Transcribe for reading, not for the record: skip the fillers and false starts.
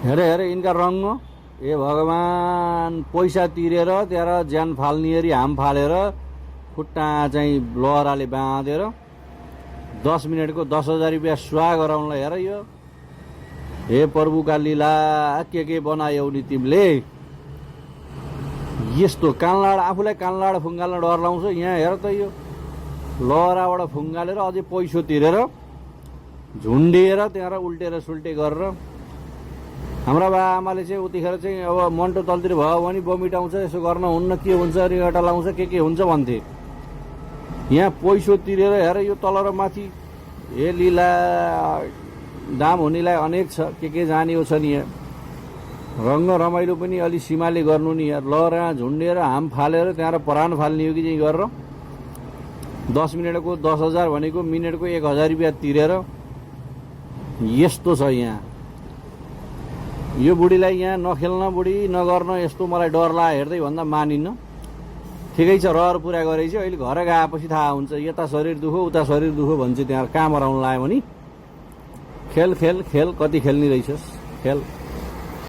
हेरे हेरे यिनका रङ्ग ए भगवान पैसा तिरेर त्यहाँ ज्यान फाल्नेरी हाम फालेर खुट्टा चाहिँ लहराले बाँधेर 10 मिनटको 10,000 रुपियाँ सुहा गराउनलाई हेर यो हे प्रभुका लीला के बनायौ नि तिमीले यस्तो कानलाड आफूलाई कानलाड फुङ्गाल्न डर लाउँछ यहाँ हेर त यो लहराबाट फुङ्गालेर अझै पैसो तिरेर झुन्डिएर त्यहाँ उल्टेर सुल्टे गरेर हाम्रा बा आमाले चाहिँ उतिखेर चाहिँ अब मन्टो तलतिर भयो भने बमिट आउँछ यसो गर्न हुन्न के हुन्छ रिगटा लाउँछ के हुन्छ भन्थे यहाँ पैसो तिरेर हेर यो तल र माथि हे लीला दाम हुनेलाई अनेक छ के जाने छ नि यहाँ रङ्ग रमाइलो पनि अलि सीमाले गर्नु नि यहाँ लहरा झुन्डेर हाम फालेर त्यहाँ परान फाल्ने हो कि चाहिँ गरेर 10 मिनटको 10,000 भनेको मिनटको 1,000 रुपियाँ तिरेर यस्तो छ यहाँ यो बुढीलाई यहाँ नखेल्न बुढी नगर्न यस्तो मलाई डर लाग्यो हेर्दै भन्दा मानिन्न ठिकै छ रहर पुरा गरेपछि अहिले घर गएपछि थाहा हुन्छ यता शरीर दुखो उता शरीर दुखो भन्छ त्यहाँ काम हराउन लाग्यो भने खेल खेल खेल कति खेल्ने रहेछस् खेल